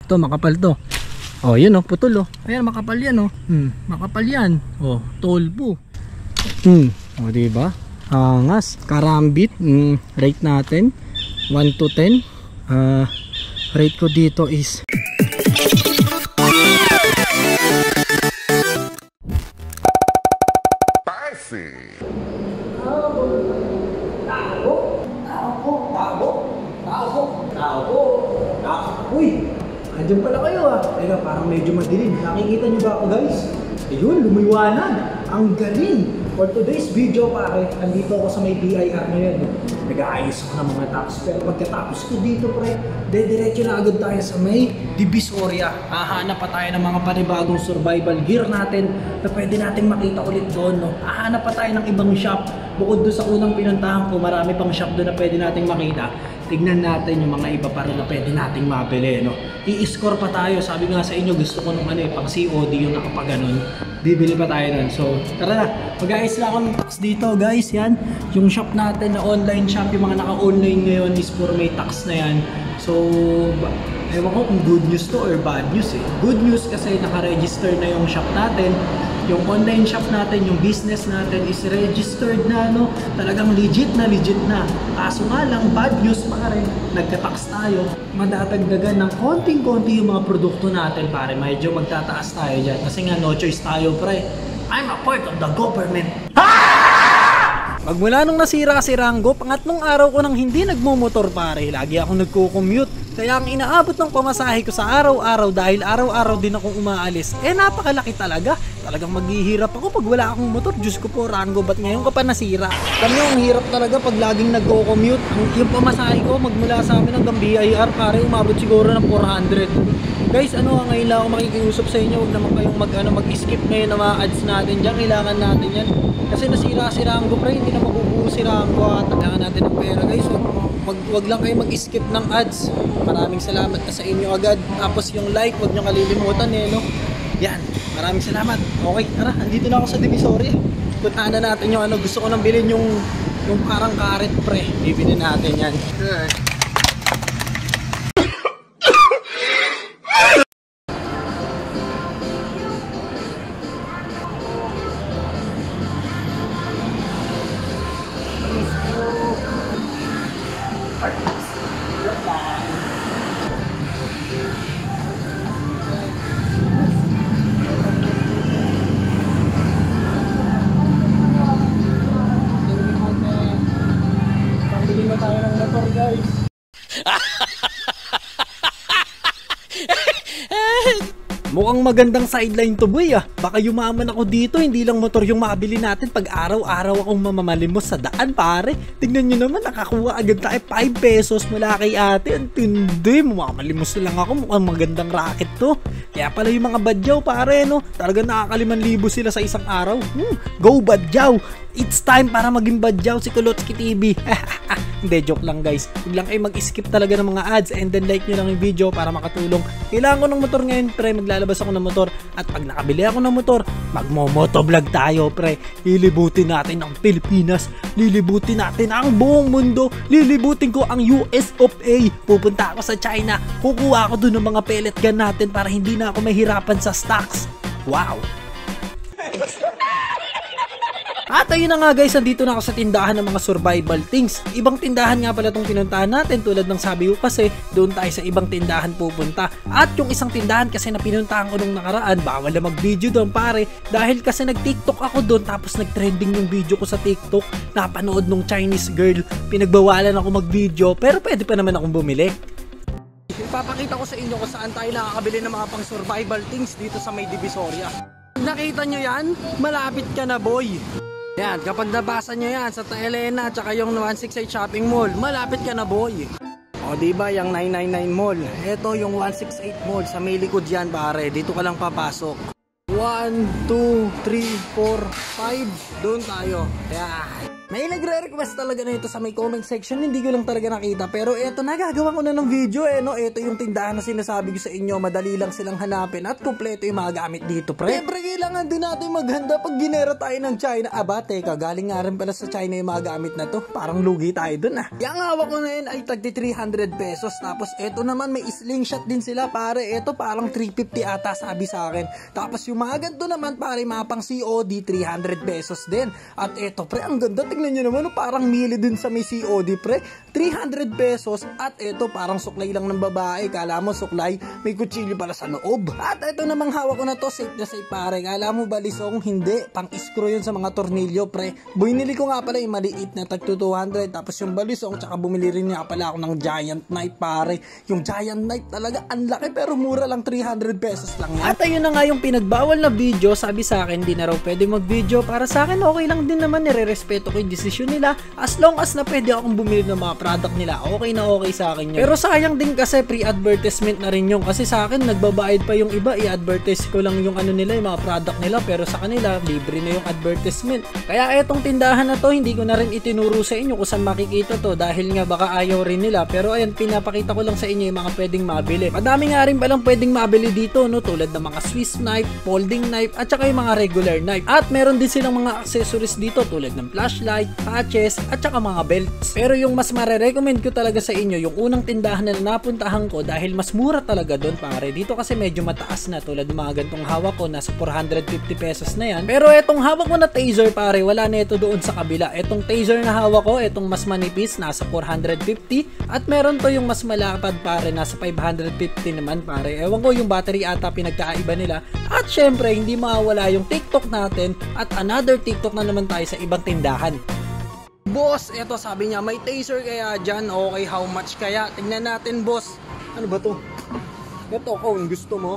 Ito, makapal to. Oh, yun oh, putol oh. Ayan, makapal yan oh. Makapal yan. Oh, tolpo. Oh, diba? Angas. Karambit. Rate natin 1 to 10. Rate ko dito is Uy! Andiyan pala kayo ah. Teka, parang medyo madilim. Nakikita nyo ba ako guys? Ayun, lumiwanag. Ang galing! For today's video pare, andito ako sa may BIR ngayon. Nag-aayos ako ng mga tops. Pero pagkatapos ko dito pre, dediretso na agad tayo sa may Divisoria. Hahanap pa tayo ng mga panibagong survival gear natin na pwede nating makita ulit doon. No? Hahanap pa tayo ng ibang shop. Bukod doon sa unang pinuntahan ko, marami pang shop doon na pwede nating makita. Tignan natin yung mga iba para na pwede nating mabili. No? I-score pa tayo. Sabi nga sa inyo, gusto ko nung pang COD yung nakapaganon. Bibili pa tayo nun. So, tara na. Mag-ayos lang ako ng tax dito guys. Yan. Yung shop natin na online shop. Yung mga naka-online ngayon is for may tax na yan. So, ewan ko kung good news to or bad news eh. Good news kasi naka-register na yung shop natin. Yung online shop natin, yung business natin is registered na, no? Talagang legit na. Kaso nga lang, bad news pa rin. Nagka-tax tayo. Madadagdagan ng konting-konti yung mga produkto natin, pare. Medyo magtataas tayo dyan. Kasi nga, no choice tayo, pre. I'm a part of the government. Magmula nung nasira si Rango, pangatlong araw ko nang hindi nagmumotor, pare. Lagi akong nagko-commute. Kaya ang inaabot ng pamasahe ko sa araw-araw dahil araw-araw din akong umaalis, napakalaki talaga. Talagang maghihirap ako pag wala akong motor. Diyos ko po, Rango, ba't ngayon ka pa nasira? Kami ang hirap talaga pag laging nagko-commute. Yung pamasahe ko magmula sa amin hanggang BIR, pare, umabot siguro ng 400. Guys, ngayon lang ako makikiusap sa inyo. Huwag naman kayong mag-skip ngayon ng mga ads natin dyan. Kailangan natin yan. Kasi nasira si Rango, pre. Hindi na mabubuo si Rango at kailangan natin ng pera, guys. Wag lang kayo mag-skip ng ads. Maraming salamat na sa inyo agad. Tapos yung like, wag nyo kalilimutan no? Yan, maraming salamat. Okay, tara, andito na ako sa Divisoria. Puntahan na natin yung gusto ko nang bilhin yung parang karet pre. Bibili natin yan. Mukhang magandang sideline to boy ah. Baka yumaman ako dito, hindi lang motor yung mabili natin pag araw-araw akong mamamalimos sa daan pare. Tignan nyo naman, nakakuha agad tayo 5 pesos mula kay ate. Ang tindi, mamamalimos lang ako, mukhang magandang racket to. Kaya pala yung mga badyaw pare no, talaga nakaka5,000 sila sa isang araw. Go badyaw! It's time para maging badyaw si Kulotski TV. Hindi, joke lang guys. Huwag lang kayo mag-skip talaga ng mga ads and then like nyo lang yung video para makatulong. Kailangan ko ng motor ngayon pre, maglalabas ako ng motor. At pag nakabili ako ng motor, magmo-motovlog tayo pre. Lilibutin natin ang Pilipinas. Lilibutin natin ang buong mundo. Lilibutin ko ang US of A. Pupunta ako sa China. Kukuha ako dun ng mga pellet gun natin para hindi na ako mahirapan sa stocks. Wow! At ayun na nga guys, nandito na ako sa tindahan ng mga survival things. Ibang tindahan nga pala itong pinuntahan natin, tulad ng sabi ko kasi, doon tayo sa ibang tindahan pupunta. At yung isang tindahan kasi na pinuntahan ko nung nakaraan, bawal na mag-video doon pare. Dahil kasi nag-TikTok ako doon, tapos nag-trending yung video ko sa TikTok. Napanood nung Chinese girl, pinagbawalan ako mag-video, pero pwede pa naman akong bumili. Ipapakita ko sa inyo kung saan tayo nakakabili ng mga pang survival things dito sa may Divisoria. Nakita nyo yan? Malapit ka na boy. Yan, kapag nabasa nyo yan sa Elena tsaka yung 168 shopping mall, malapit ka na boy. O diba yung 999 mall, ito yung 168 mall, sa may likod yan pare, dito ka lang papasok. 1, 2, 3, 4, 5, doon tayo. Yan. May nagre-request talaga na ito sa may comment section, hindi ko lang talaga nakita. Pero eto, nagagawa ko na ng video no. Ito yung tindahan na sinasabi ko sa inyo, madali lang silang hanapin at kumpleto yung mga gamit dito, pre. Siyempre, kailangan din natin maghanda pag ginera tayo ng China. Aba, teka, galing nga rin pala sa China yung mga gamit na to. Parang lugi tayo dun Yung hawak ko na yun ay tagti 300 pesos. Tapos eto naman, may slingshot din sila, pare. Eto parang 350 ata sabi sa akin. Tapos yung mga ganito naman, pare, mapang COD, 300 pesos din. At eto, pre, ang ganda. Tingnan nyo naman, parang mili din sa may COD, pre. 300 pesos. At eto, parang suklay lang ng babae. Kala mo suklay, may kutsilyo pala sa loob. At eto namang hawak ko na to, safe na safe, pare. Kala mo balisong? Hindi. Pang screw yun sa mga tornilyo, pre. Binili ko nga pala yung maliit na tag 200. Tapos yung balisong, tsaka bumili rin nga pala ako ng giant knife, pare. Yung giant knife talaga, ang laki pero mura lang, 300 pesos lang yan. At ayun na nga yung pinagbawal na video. Sabi sa akin, di na raw pwede mag-video. Para sa akin, okay lang din naman. Nire-respeto ko yung desisyon nila. As long as na pwede akong bumili ng mga product nila, okay na okay sa akin yun. Pero sayang din kasi pre-advertisement na rin yung. Kasi sa akin, nagbabayad pa yung iba. I-advertise ko lang yung ano nila, yung mga product nila. Pero sa kanila, libre na yung advertisement. Kaya etong tindahan na to, hindi ko na rin itinuro sa inyo kung saan makikita to. Dahil nga baka ayaw rin nila. Pero ayan, pinapakita ko lang sa inyo yung mga pwedeng mabili. Madami nga rin palang pwedeng mabili dito, no? Tulad ng mga Swiss knife, folding knife, at saka yung mga regular knife. At meron din silang mga accessories dito tulad ng flashlight, patches, at saka mga belts. Pero yung mas marerecommend ko talaga sa inyo, yung unang tindahan na napuntahan ko dahil mas mura talaga doon, pare. Dito kasi medyo mataas na, tulad ng mga gantong hawak ko, nasa 450 pesos na yan. Pero etong hawak ko na taser, pare, wala na ito doon sa kabila. Etong taser na hawak ko, etong mas manipis, nasa 450. At meron to yung mas malapad, pare, nasa 550 naman, pare. Ewan ko, yung battery ata pinagkaiba nila. At syempre, hindi mawawala yung TikTok natin at another TikTok na naman tayo sa ibang tindahan. Boss, eto sabi niya, may taser kaya dyan. Okay, how much kaya? Tingnan natin, boss. Ano ba to? Eto, kung gusto mo.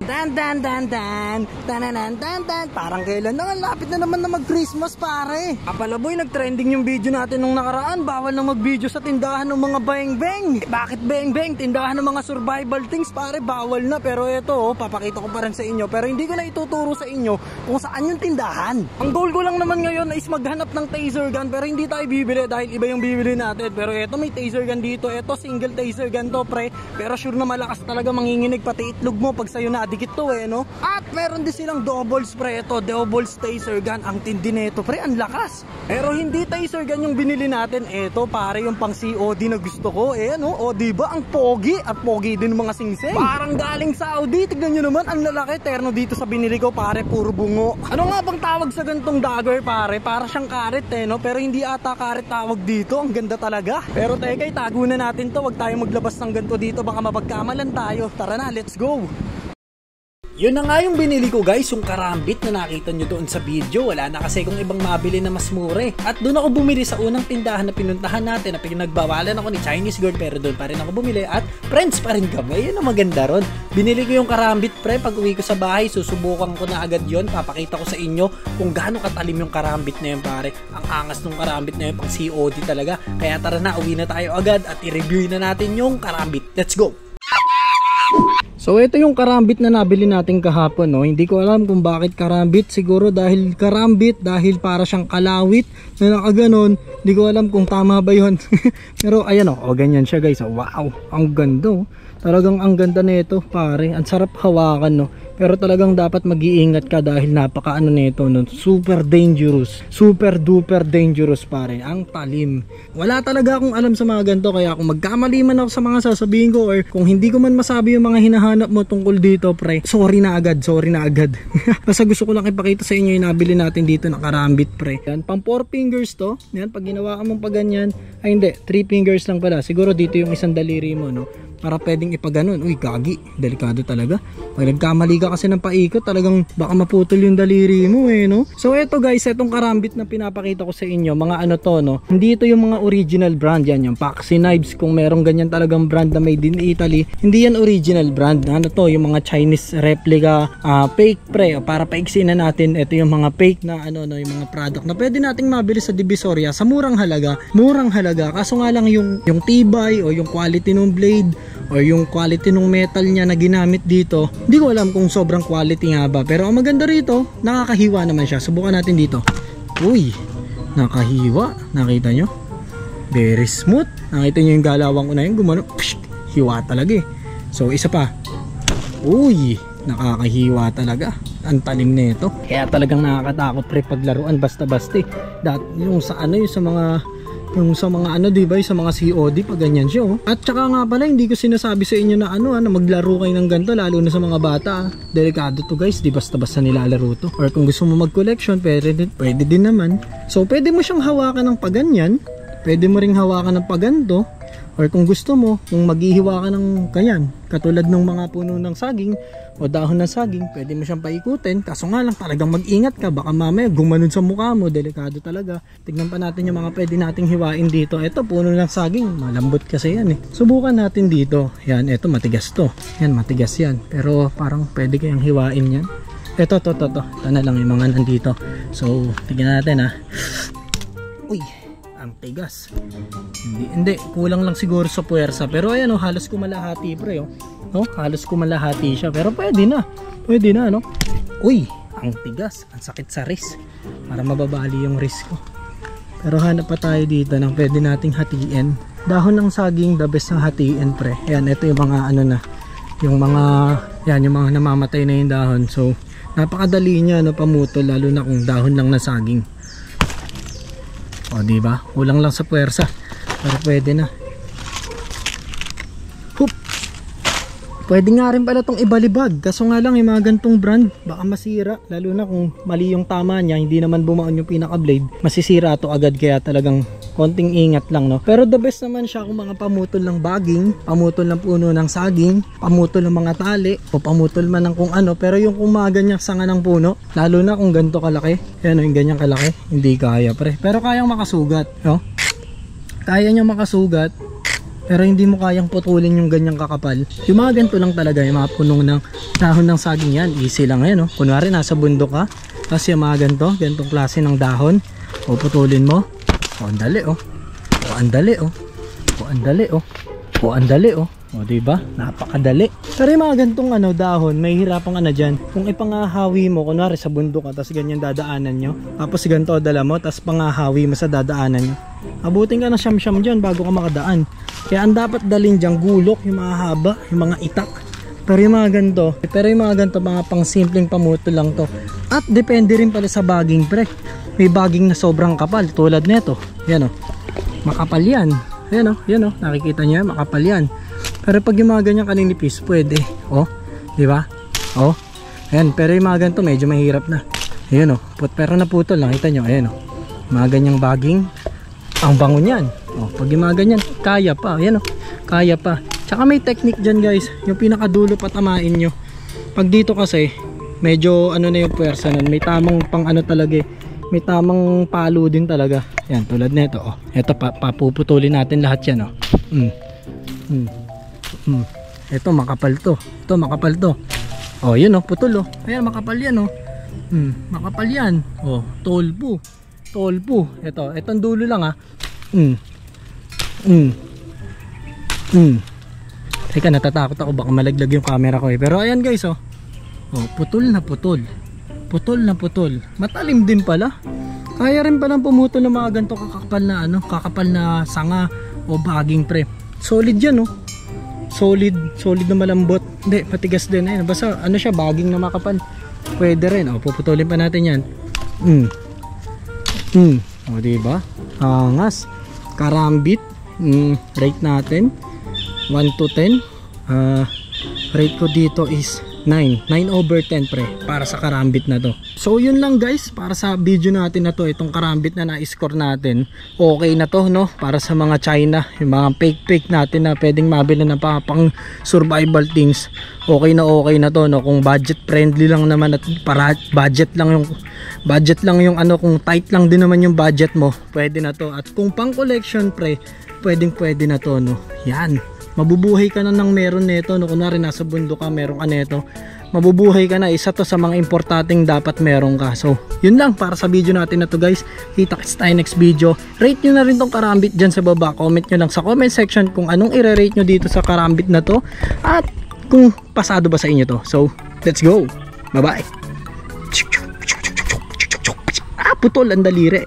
Dan dan dan dan dan dan dan. Parang kailan na, lapit na naman na mag-Christmas, pare. Kapalaboy, nag-trending yung video natin nung nakaraan. Bawal na mag-video sa tindahan ng mga beng-beng. Bakit beng-beng? Tindahan ng mga survival things, pare, bawal na. Pero eto, papakita ko pa rin sa inyo. Pero hindi ko na ituturo sa inyo kung saan yung tindahan. Ang goal ko lang naman ngayon is maghanap ng taser gun. Pero hindi tayo bibili dahil iba yung bibili natin. Pero eto, may taser gun dito. Eto, single taser gun to, pre. Pero sure na malakas talaga manginginig pati itlog mo pag sa'yo na dikit to, no? At meron din silang double spray. Ito, double taser gun. Ang tindi nito, pre, ang lakas. Pero hindi taser gun yung binili natin. Ito, pare, yung pang COD na gusto ko, no? O, diba, ang pogi. At pogi din mga singsing. Parang galing Saudi. Tignan nyo naman, ang lalaki. Terno dito sa binili ko, pare, puro bungo. Ano nga bang tawag sa gantong dagger, pare? Para siyang karet, no? Pero hindi ata karet tawag dito. Ang ganda talaga. Pero teka, itago na natin to. Wag tayo maglabas ng ganito dito. Baka mapagkamalan tayo. Tara na, let's go. Yun na nga yung binili ko, guys, yung karambit na nakita nyo doon sa video. Wala na kasi kung ibang mabili na mas mure. At doon ako bumili sa unang tindahan na pinuntahan natin, na pinagbawalan ako ni Chinese girl, pero doon pa rin ako bumili at friends pa rin kami. Yun ang maganda ron. Binili ko yung karambit, pre. Pag uwi ko sa bahay, susubukan ko na agad yun. Papakita ko sa inyo kung gaano katalim yung karambit na yun, pare. Ang angas ng karambit na yun, pang COD talaga. Kaya tara na, uwi na tayo agad at i-review na natin yung karambit. Let's go! So ito yung karambit na nabili natin kahapon, no. Hindi ko alam kung bakit karambit. Siguro dahil karambit, dahil para siyang kalawit na nakaganon. Hindi ko alam kung tama ba yun. Pero ayan, ganyan siya, guys. Wow, ang ganda, Talagang ang ganda nito, pare. Ang sarap hawakan, no. Pero talagang dapat mag-iingat ka dahil napaka nito, no. Super dangerous. Super duper dangerous, pare. Ang talim. Wala talaga akong alam sa mga ganito, kaya kung magkamali man ako sa mga sasabihin ko or kung hindi ko man masabi yung mga hinahanap mo tungkol dito, pre, sorry na agad. Basta gusto ko lang ipakita sa inyo yung nabili natin dito na karambit, pre. Yan, pang 4 fingers to. Yan, pag ginawa ka mong paganyan, ay hindi, 3 fingers lang pala. Siguro dito yung isang daliri mo, no. Para pwedeng ipaganon. Uy, gagi. Delikado talaga. Pag nagkamali ka kasi ng paikot, talagang baka maputol yung daliri mo, no? So, eto, guys, etong karambit na pinapakita ko sa inyo, mga ano to, no? Hindi ito yung mga original brand yan. Yung Paxi knives, kung merong ganyan talagang brand na made in Italy, hindi yan original brand. Ano to? Yung mga Chinese replica, fake, pre. Para paiksi na natin, ito yung mga fake na, yung mga product na pwede nating mabili sa Divisoria sa murang halaga. Kaso nga lang yung tibay o yung quality ng blade o yung quality ng metal niya na ginamit dito, hindi ko alam kung sobrang quality nga ba. Pero ang maganda rito, nakakahiwa naman siya. Subukan natin dito. Uy, Nakahiwa. Nakita nyo? Very smooth. Nakita nyo yung galawang ko na yun. Gumano. Psh, hiwa talaga eh. So isa pa. Uy, nakakahiwa talaga. Ang talim na ito. Kaya talagang nakakatakot pre paglaruan basta-basta eh. Yung sa ano, yung sa mga ano, diba, yung sa mga COD pag ganyan siya oh. At saka nga pala, hindi ko sinasabi sa inyo na ano, na maglaro kayo ng ganito, lalo na sa mga bata. Delikado to guys, di basta-basta nilalaro to. Or kung gusto mo mag-collection, pwede din naman. So pwede mo siyang hawakan ng paganyan, pwede mo ring hawakan ng paganto. Or kung gusto mo, kung maghihiwa ka ng ganyan, katulad ng mga puno ng saging o dahon ng saging, pwede mo siyang paikutin. Kaso nga lang, talagang mag-ingat ka, baka mamaya gumanon sa mukha mo, delikado talaga. Tignan pa natin yung mga pwede nating hiwain dito. Ito, puno ng saging, malambot kasi yan eh. Subukan natin dito. Yan, ito matigas to. Yan, matigas yan. Pero parang pwede kayang hiwain yan. Ito na lang yung mga nandito. So, tignan natin ha. Uy, ang tigas. Hindi, kulang lang siguro sa puwersa. Pero ayan oh, halos kumalahati pre oh. No, halos kumalahati siya. Pero pwede na no. Uy, ang tigas, ang sakit sa wrist. Para mababali yung wrist ko. Pero hanap pa tayo dito ng pwede nating hatiin. Dahon ng saging, the best ng hatiin pre. Ayan, ito yung mga ano na, yung mga namamatay na yung dahon. So napakadali niya no, pamutol, lalo na kung dahon lang na saging. O diba? Kulang lang sa puwersa. Pero pwede na. Hup! Pwede nga rin pala itong ibalibag. Kaso nga lang yung mga gantong brand, baka masira. Lalo na kung mali yung tama niya, hindi naman bumaon yung pinaka blade, masisira to agad. Kaya talagang konting ingat lang no. Pero the best naman siya kung mga pamutol ng baging, pamutol ng puno ng saging, pamutol ng mga tali, o pamutol man ng kung ano. Pero yung kung mga ganyang sanga ng puno, lalo na kung ganito kalaki, yan o, yung ganyang kalaki, hindi kaya pre. Pero kayang makasugat no? Kaya niya makasugat, pero hindi mo kayang putulin yung ganyang kakapal. Yung mga ganito lang talaga, yung mga punong ng dahon ng saging yan, easy lang yan no? Kunwari nasa bundok ka, tapos yung mga gantong klase ng dahon, o putulin mo. O andali oh. O andali oh. O andali oh. O andali oh. O diba? Napakadali. Pero yung mga gantong ano, dahon, may hirapang ano dyan. Kung ipangahawi mo, kunwari sa bundok ka, tapos ganyan dadaanan nyo. Tapos ganito dala mo, tapos pangahawi mo sa dadaanan nyo. Abutin ka na siyam-siyam dyan bago ka makadaan. Kaya ang dapat dalhin dyan, gulok, yung mga haba, yung mga itak. Pero yung mga ganito, mga pang simpleng pamuto lang to. At depende rin pala sa baging pre. May baging na sobrang kapal tulad nito. Yan oh. Makapal yan. Yan oh, nakikita niyo, makapal yan. Pero pag yung mga ganyang kaninipis, pwede. Oh, di ba? Oh. Ayan, pero yung mga ganito medyo mahirap na. Ayan oh. Pero naputol, nakita niyo, ayan oh. Mga ganyang baging, ang bango niyan. Oh, pag yung mga ganyan, kaya pa. Ayan oh. Kaya pa. Tsaka may technique dyan guys. Yung pinakadulo patamain nyo. Pag dito kasi, medyo ano na yung puwersa nun. May tamang pang ano talaga eh. May tamang palo din talaga. Yan, tulad nito oh. Ito papuputulin natin lahat yan oh. Ito makapal to. Ito makapal to. Oh, yun oh, putol oh. Ayan, makapal yan oh. Makapal yan. Oh, tolpo. Ito, etong dulo lang ah. Teka, natatakot ako baka malaglag yung camera ko eh. Pero ayan guys oh. Oh, putol na putol. Matalim din pala. Kaya rin palang pumutol ng mga ganito kakapal na sanga o baging pre. Solid yan oh. Solid na malambot. Hindi, matigas din eh. Basta ano siya, baging na makapal. Pwede rin. Oh, puputulin pa natin yan. O diba? Angas. Karambit. Rate natin 1 to 10. Rate ko dito is 9 over 10 pre, para sa karambit na to. So yun lang guys, para sa video natin na to, itong karambit na na-score natin, okay na to no, para sa mga China, yung mga fake natin na pwedeng mabili na pang survival things. Okay na to no, kung budget friendly lang naman at para budget lang yung ano, kung tight lang din naman yung budget mo, pwede na to. At kung pang collection pre, pwede na to no. Yan, mabubuhay ka na ng meron nito no. Kunwari nasa bundok ka, meron ka nito, mabubuhay ka na. Isa to sa mga importanteng dapat meron ka. So yun lang para sa video natin na to guys. Kita-kits tayo next video. Rate nyo na rin tong karambit dyan sa baba. Comment nyo lang sa comment section kung anong i-rate nyo dito sa karambit na to, at kung pasado ba sa inyo to. So let's go, bye bye. Putol ang daliri.